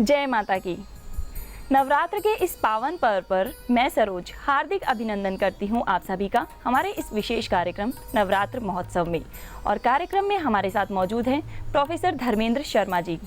जय माता की। नवरात्र के इस पावन पर्व पर मैं सरोज हार्दिक अभिनंदन करती हूं आप सभी का हमारे इस विशेष कार्यक्रम नवरात्र महोत्सव में। और कार्यक्रम में हमारे साथ मौजूद हैं प्रोफेसर धर्मेंद्र शर्मा जी।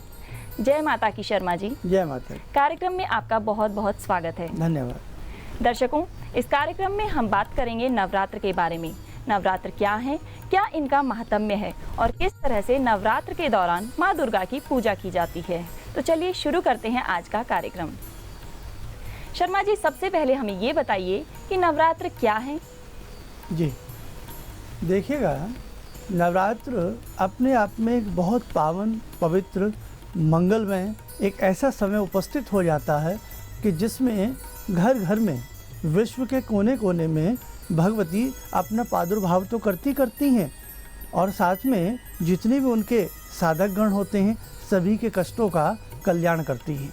जय माता की शर्मा जी। जय माता। कार्यक्रम में आपका बहुत बहुत स्वागत है। धन्यवाद। दर्शकों, इस कार्यक्रम में हम बात करेंगे नवरात्र के बारे में। नवरात्र क्या है, क्या इनका महात्म्य है और किस तरह से नवरात्र के दौरान माँ दुर्गा की पूजा की जाती है। तो चलिए शुरू करते हैं आज का कार्यक्रम। शर्मा जी, सबसे पहले हमें ये बताइए कि नवरात्र क्या है। जी देखिएगा, नवरात्र अपने आप में एक बहुत पावन, पवित्र, मंगलमय एक ऐसा समय उपस्थित हो जाता है कि जिसमें घर घर में, विश्व के कोने कोने में भगवती अपना प्रादुर्भाव तो करती हैं और साथ में जितने भी उनके साधकगण होते हैं सभी के कष्टों का कल्याण करती हैं।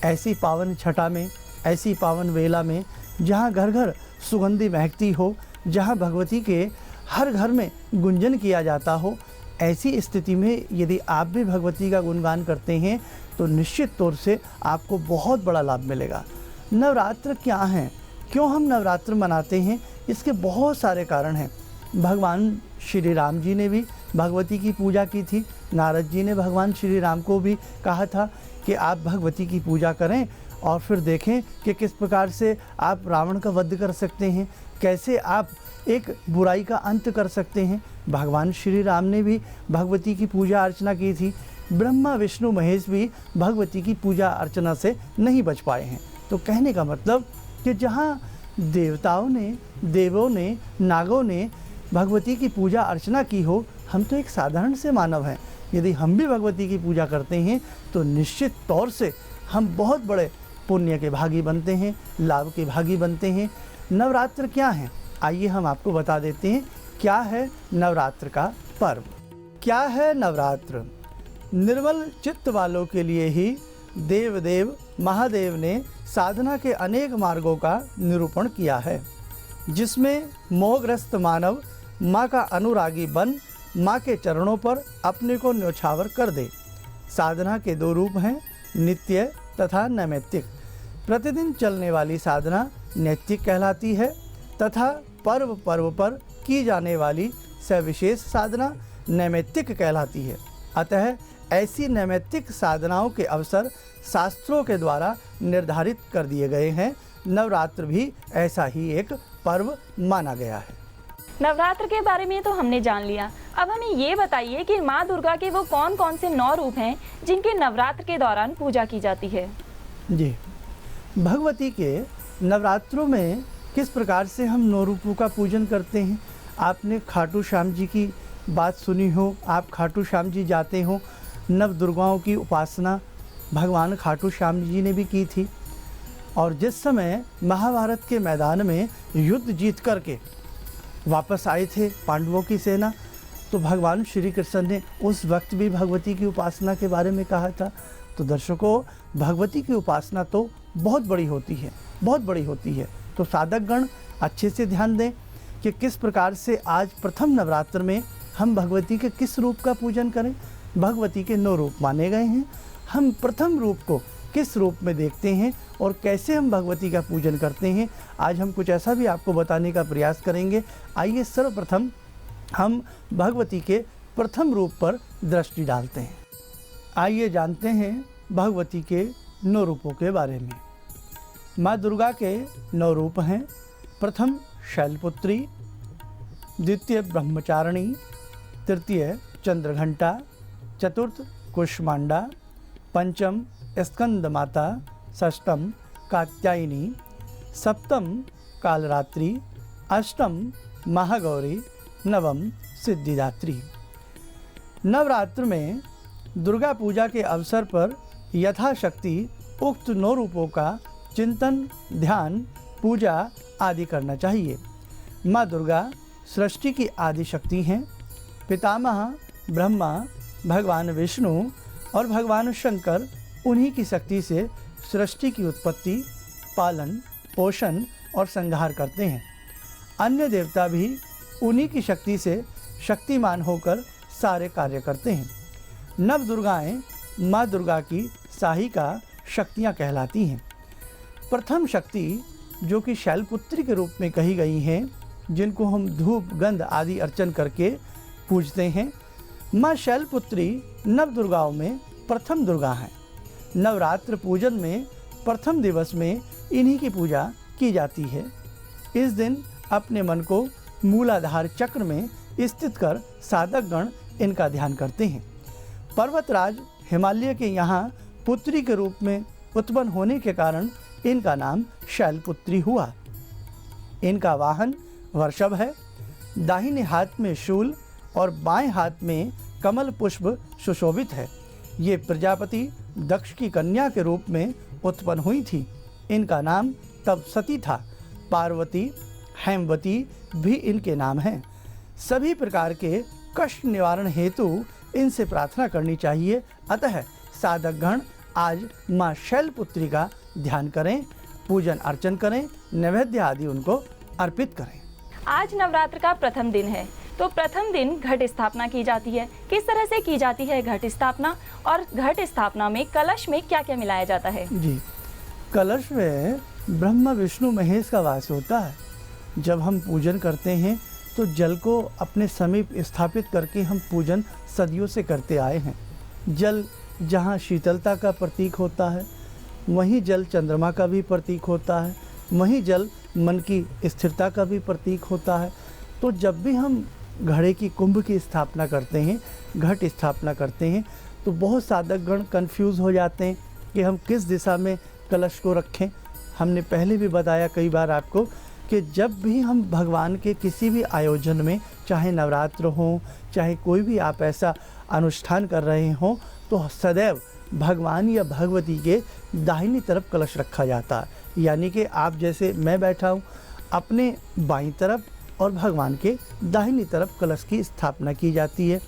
ऐसी पावन छटा में, ऐसी पावन वेला में जहाँ घर घर सुगंधी महकती हो, जहाँ भगवती के हर घर में गुंजन किया जाता हो, ऐसी स्थिति में यदि आप भी भगवती का गुणगान करते हैं तो निश्चित तौर से आपको बहुत बड़ा लाभ मिलेगा। नवरात्र क्या हैं, क्यों हम नवरात्र मनाते हैं, इसके बहुत सारे कारण हैं। भगवान श्री राम जी ने भी भगवती की पूजा की थी। नारद जी ने भगवान श्री राम को भी कहा था कि आप भगवती की पूजा करें और फिर देखें कि किस प्रकार से आप रावण का वध कर सकते हैं, कैसे आप एक बुराई का अंत कर सकते हैं। भगवान श्री राम ने भी भगवती की पूजा अर्चना की थी। ब्रह्मा विष्णु महेश भी भगवती की पूजा अर्चना से नहीं बच पाए हैं। तो कहने का मतलब कि जहाँ देवताओं ने, देवों ने, नागों ने भगवती की पूजा अर्चना की हो, हम तो एक साधारण से मानव हैं, यदि हम भी भगवती की पूजा करते हैं तो निश्चित तौर से हम बहुत बड़े पुण्य के भागी बनते हैं, लाभ के भागी बनते हैं। नवरात्र क्या है, आइए हम आपको बता देते हैं क्या है नवरात्र का पर्व। क्या है नवरात्र? निर्मल चित्त वालों के लिए ही देव महादेव ने साधना के अनेक मार्गों का निरूपण किया है, जिसमें मोहग्रस्त मानव माँ का अनुरागी बन माँ के चरणों पर अपने को न्योछावर कर दे। साधना के दो रूप हैं, नित्य तथा नैमित्तिक। प्रतिदिन चलने वाली साधना नैतिक कहलाती है तथा पर्व पर्व पर की जाने वाली सविशेष साधना नैमित्तिक कहलाती है। अतः ऐसी नैमित्तिक साधनाओं के अवसर शास्त्रों के द्वारा निर्धारित कर दिए गए हैं। नवरात्र भी ऐसा ही एक पर्व माना गया है। नवरात्र के बारे में तो हमने जान लिया। अब हमें ये बताइए कि माँ दुर्गा के वो कौन कौन से 9 रूप हैं जिनके नवरात्र के दौरान पूजा की जाती है। जी, भगवती के नवरात्रों में किस प्रकार से हम 9 रूपों का पूजन करते हैं। आपने खाटू श्याम जी की बात सुनी हो, आप खाटू श्याम जी जाते हो। नव दुर्गाओं की उपासना भगवान खाटू श्याम जी ने भी की थी। और जिस समय महाभारत के मैदान में युद्ध जीत करके वापस आए थे पांडवों की सेना, तो भगवान श्री कृष्ण ने उस वक्त भी भगवती की उपासना के बारे में कहा था। तो दर्शकों, भगवती की उपासना तो बहुत बड़ी होती है, बहुत बड़ी होती है। तो साधकगण अच्छे से ध्यान दें कि किस प्रकार से आज प्रथम नवरात्र में हम भगवती के किस रूप का पूजन करें। भगवती के 9 रूप माने गए हैं। हम प्रथम रूप को किस रूप में देखते हैं और कैसे हम भगवती का पूजन करते हैं, आज हम कुछ ऐसा भी आपको बताने का प्रयास करेंगे। आइए सर्वप्रथम हम भगवती के प्रथम रूप पर दृष्टि डालते हैं। आइए जानते हैं भगवती के 9 रूपों के बारे में। माँ दुर्गा के 9 रूप हैं। प्रथम शैलपुत्री, द्वितीय ब्रह्मचारिणी, तृतीय चंद्रघंटा, चतुर्थ कुष्मांडा, पंचम स्कंद माता, षष्ठम कात्यायनी, सप्तम कालरात्रि, अष्टम महागौरी, नवम सिद्धिदात्री। नवरात्र में दुर्गा पूजा के अवसर पर यथाशक्ति उक्त 9 रूपों का चिंतन, ध्यान, पूजा आदि करना चाहिए। माँ दुर्गा सृष्टि की आदि शक्ति हैं। पितामह ब्रह्मा, भगवान विष्णु और भगवान शंकर उन्हीं की शक्ति से सृष्टि की उत्पत्ति, पालन, पोषण और संहार करते हैं। अन्य देवता भी उन्हीं की शक्ति से शक्तिमान होकर सारे कार्य करते हैं। नव दुर्गाएं माँ दुर्गा की सहायिका शक्तियाँ कहलाती हैं। प्रथम शक्ति जो कि शैलपुत्री के रूप में कही गई हैं, जिनको हम धूप गंध आदि अर्चन करके पूजते हैं। माँ शैलपुत्री नव दुर्गाओं में प्रथम दुर्गा हैं। नवरात्र पूजन में प्रथम दिवस में इन्हीं की पूजा की जाती है। इस दिन अपने मन को मूलाधार चक्र में स्थित कर साधक गण इनका ध्यान करते हैं। पर्वतराज हिमालय के यहाँ पुत्री के रूप में उत्पन्न होने के कारण इनका नाम शैलपुत्री हुआ। इनका वाहन वृषभ है। दाहिने हाथ में शूल और बाएं हाथ में कमल पुष्प सुशोभित है। ये प्रजापति दक्ष की कन्या के रूप में उत्पन्न हुई थी। इनका नाम तब सती था। पार्वती, हेमवती भी इनके नाम हैं। सभी प्रकार के कष्ट निवारण हेतु इनसे प्रार्थना करनी चाहिए। अतः साधक गण आज माँ शैलपुत्री का ध्यान करें, पूजन अर्चन करें, नैवेद्य आदि उनको अर्पित करें। आज नवरात्र का प्रथम दिन है, तो प्रथम दिन घट स्थापना की जाती है। किस तरह से की जाती है घट स्थापना, और घट स्थापना में कलश में क्या क्या मिलाया जाता है? जी, कलश में ब्रह्मा विष्णु महेश का वास होता है। जब हम पूजन करते हैं तो जल को अपने समीप स्थापित करके हम पूजन सदियों से करते आए हैं। जल जहाँ शीतलता का प्रतीक होता है, वहीं जल चंद्रमा का भी प्रतीक होता है, वहीं जल मन की स्थिरता का भी प्रतीक होता है। तो जब भी हम घड़े की कुंभ की स्थापना करते हैं, घट स्थापना करते हैं, तो बहुत साधक गण कन्फ्यूज़ हो जाते हैं कि हम किस दिशा में कलश को रखें। हमने पहले भी बताया कई बार आपको कि जब भी हम भगवान के किसी भी आयोजन में, चाहे नवरात्र हो, चाहे कोई भी आप ऐसा अनुष्ठान कर रहे हों, तो सदैव भगवान या भगवती के दाहिनी तरफ कलश रखा जाता है। यानी कि आप जैसे मैं बैठा हूँ, अपने बाईं तरफ और भगवान के दाहिनी तरफ कलश की स्थापना की जाती है।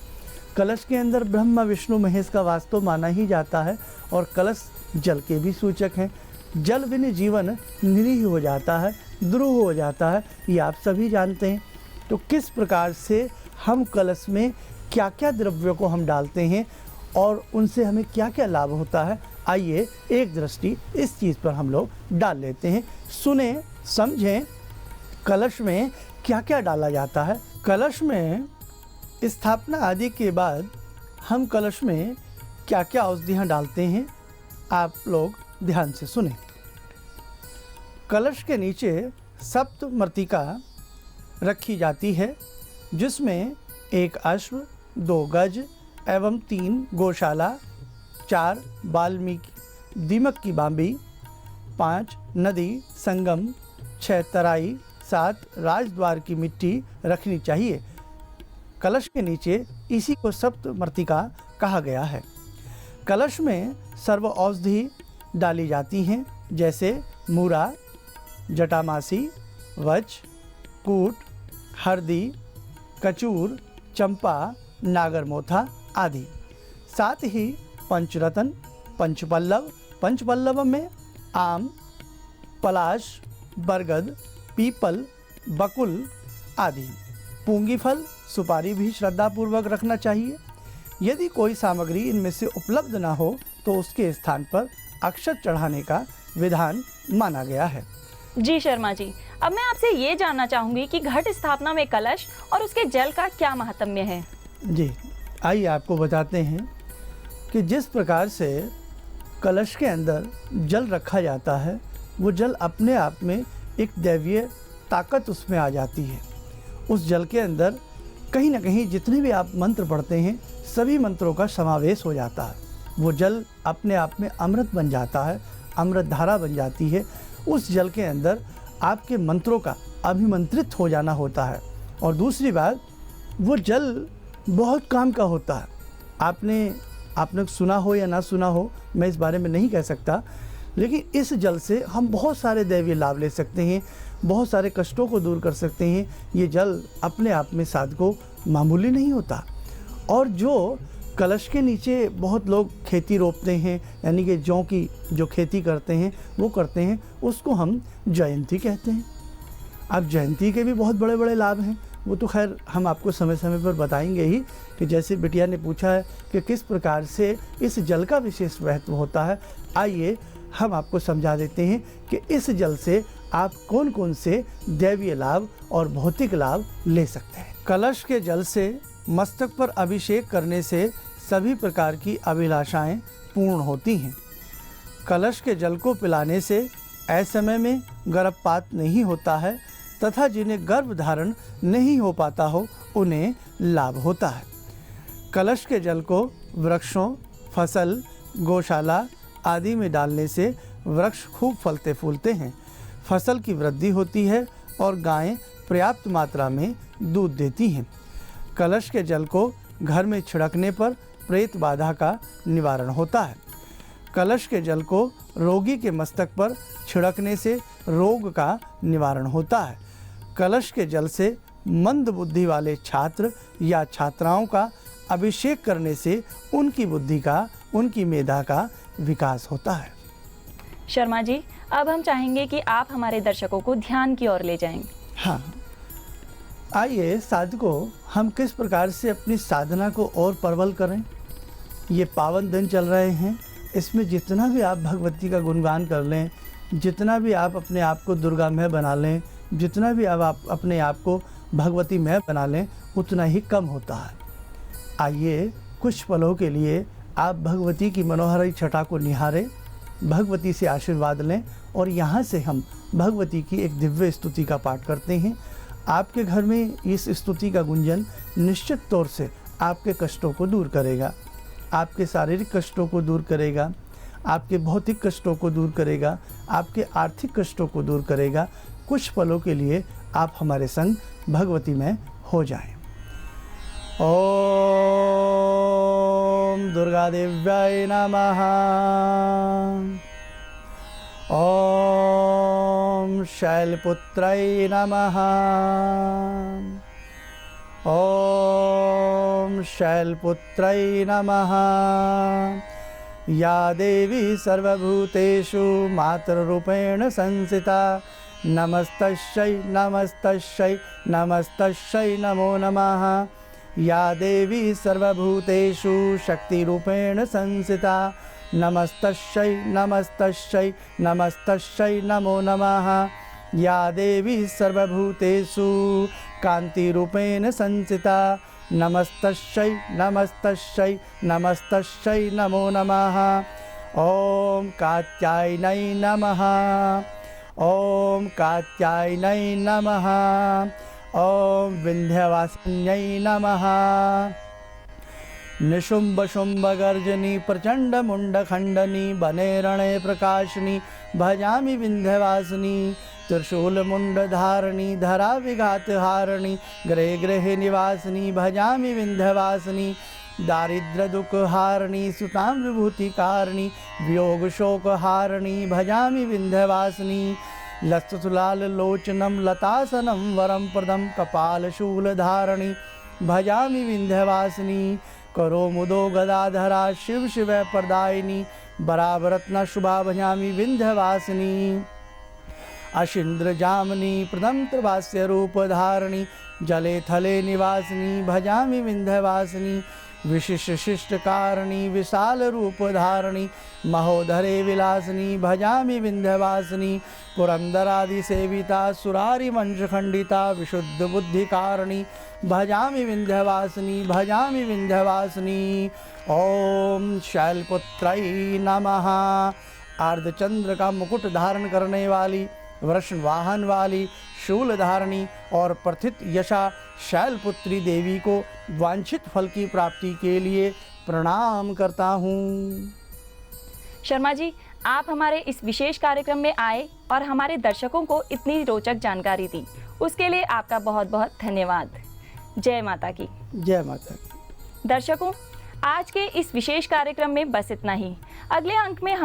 कलश के अंदर ब्रह्मा विष्णु महेश का वास तो माना ही जाता है, और कलश जल के भी सूचक हैं। जल बिन जीवन निरीह हो जाता है, द्रुह हो जाता है, ये आप सभी जानते हैं। तो किस प्रकार से हम कलश में क्या क्या द्रव्यों को हम डालते हैं और उनसे हमें क्या क्या लाभ होता है, आइए एक दृष्टि इस चीज़ पर हम लोग डाल लेते हैं। सुने, समझें, कलश में क्या क्या डाला जाता है। कलश में स्थापना आदि के बाद हम कलश में क्या क्या औषधियाँ डालते हैं, आप लोग ध्यान से सुने। कलश के नीचे सप्त मृत्तिका रखी जाती है, जिसमें 1 अश्व, 2 गज एवं 3 गौशाला, 4 वाल्मीकि दीमक की बांबी, 5 नदी संगम, 6 तराई, 7 राजद्वार की मिट्टी रखनी चाहिए। कलश के नीचे इसी को सप्त मृत्तिका कहा गया है। कलश में सर्व औषधि डाली जाती हैं, जैसे मूरा, जटामासी, वच, कूट, हरदी, कचूर, चंपा, नागरमोथा आदि। साथ ही पंचरत्न, पंचपल्लव, पंचपल्लव में आम, पलाश, बरगद, पीपल, बकुल आदि। पूंगी फल, सुपारी भी श्रद्धापूर्वक रखना चाहिए। यदि कोई सामग्री इनमें से उपलब्ध ना हो तो उसके स्थान पर अक्षत चढ़ाने का विधान माना गया है। जी शर्मा जी, अब मैं आपसे ये जानना चाहूँगी कि घट स्थापना में कलश और उसके जल का क्या महात्म्य है? जी, आइए आपको बताते हैं कि जिस प्रकार से कलश के अंदर जल रखा जाता है, वो जल अपने आप में एक दैवीय ताकत उसमें आ जाती है। उस जल के अंदर कहीं ना कहीं जितने भी आप मंत्र पढ़ते हैं, सभी मंत्रों का समावेश हो जाता है। वो जल अपने आप में अमृत बन जाता है, अमृत धारा बन जाती है। उस जल के अंदर आपके मंत्रों का अभिमंत्रित हो जाना होता है। और दूसरी बात, वो जल बहुत काम का होता है। आपने सुना हो या ना सुना हो, मैं इस बारे में नहीं कह सकता, लेकिन इस जल से हम बहुत सारे दैवीय लाभ ले सकते हैं, बहुत सारे कष्टों को दूर कर सकते हैं। ये जल अपने आप में साधको मामूली नहीं होता। और जो कलश के नीचे बहुत लोग खेती रोपते हैं, यानी कि जौ की जो खेती करते हैं वो करते हैं, उसको हम जयंती कहते हैं। अब जयंती के भी बहुत बड़े बड़े लाभ हैं, वो तो खैर हम आपको समय समय पर बताएंगे ही। कि जैसे बिटिया ने पूछा है कि किस प्रकार से इस जल का विशेष महत्व होता है, आइए हम आपको समझा देते हैं कि इस जल से आप कौन कौन से दैवीय लाभ और भौतिक लाभ ले सकते हैं। कलश के जल से मस्तक पर अभिषेक करने से सभी प्रकार की अभिलाषाएं पूर्ण होती हैं। कलश के जल को पिलाने से असमय में गर्भपात नहीं होता है तथा जिन्हें गर्भ धारण नहीं हो पाता हो उन्हें लाभ होता है। कलश के जल को वृक्षों, फसल, गौशाला आदि में डालने से वृक्ष खूब फलते फूलते हैं, फसल की वृद्धि होती है और गायें पर्याप्त मात्रा में दूध देती हैं। कलश के जल को घर में छिड़कने पर प्रेत बाधा का निवारण होता है। कलश के जल को रोगी के मस्तक पर छिड़कने से रोग का निवारण होता है। कलश के जल से मंद बुद्धि वाले छात्र या छात्राओं का अभिषेक करने से उनकी बुद्धि का, उनकी मेधा का विकास होता है। शर्मा जी, अब हम चाहेंगे कि आप हमारे दर्शकों को ध्यान की ओर ले जाएं। हाँ, आइए साधकों, हम किस प्रकार से अपनी साधना को और प्रबल करें। ये पावन दिन चल रहे हैं, इसमें जितना भी आप भगवती का गुणगान कर लें, जितना भी आप अपने आप को दुर्गामय बना लें, जितना भी आप अपने आप को भगवतीमय बना लें, उतना ही कम होता है। आइए कुछ पलों के लिए आप भगवती की मनोहरी छटा को निहारें, भगवती से आशीर्वाद लें और यहाँ से हम भगवती की एक दिव्य स्तुति का पाठ करते हैं। आपके घर में इस स्तुति का गुंजन निश्चित तौर से आपके कष्टों को दूर करेगा, आपके शारीरिक कष्टों को दूर करेगा, आपके भौतिक कष्टों को दूर करेगा, आपके आर्थिक कष्टों को दूर करेगा। कुछ पलों के लिए आप हमारे संग भगवती में हो जाएं। ओम दुर्गा देव्याय नमः। ओम शैलपुत्राय नमः। ओम शैलपुत्राय नमः। या देवी सर्वभूतेषु मातृरूपेण संस्थिता नमस्तस्यै नमस्तस्यै नमस्तस्यै नमो नमः। या देवी सर्वभूतेषु शक्तिरूपेण संस्थिता नमस्तस्यै नमस्तस्यै नमस्तस्यै नमो नमः। या देवी सर्वभूतेषु कान्तिरूपेण संस्थिता नमस्तस्यै नमस्तस्यै नमस्तस्यै नमो नमः। ओम कात्यायनै नमः। ओम कात्यायनै नमः। ओम विंध्यवासिन्यै नमः। निशुम्भ शुम्भ गर्जनी प्रचंड मुंड खंडनी बने रणे प्रकाशिनी भजामि विंध्यवासिनी। त्रिशूल मुंड धारणी धरा विघात हारणी गृहे गृहे निवासिनी भजामि विंध्यवासिनी। दारिद्र दुख हारणी सुतां विभूति कारिणी वियोग शोक हारणी भजामि विंध्यवासिनी। लसतुलाल लोचनम लतासनम वरम प्रदम कपाल शूल धारणी भजामि विंध्यवासिनी। करो मुदो गदाधरा शिव शिव प्रदायिनी बराबरत्न शुभा भजामि विंध्यवासिनी। अशिंद्र जामनी प्रदम त्रिभास्य रूप धारणी जले थले निवासिनी भजामि विंध्यवासिनी। विशिष्ट शिष्ट कारिणी विशाल रूप धारणी महोदरे विलासिनी भजामि विंध्यवासिनी। पुरंदरादि सेविता सुरारि मंच खंडिता विशुद्ध बुद्धि कारिणी भजामि विंध्यवासिनी भजामि विंध्यवासिनी। ओम शैलपुत्राय नमः। आर्धचंद्र का मुकुट धारण करने वाली, वृषण वाहन वाली, शूल धारणी और प्रथित यशा शैलपुत्री देवी को वांछित फल की प्राप्ति के लिए प्रणाम करता हूँ। शर्मा जी, आप हमारे इस विशेष कार्यक्रम में आए और हमारे दर्शकों को इतनी रोचक जानकारी दी, उसके लिए आपका बहुत बहुत धन्यवाद। जय माता की। जय माता की। दर्शकों, आज के इस विशेष कार्यक्रम में बस इतना ही। अगले अंक में हम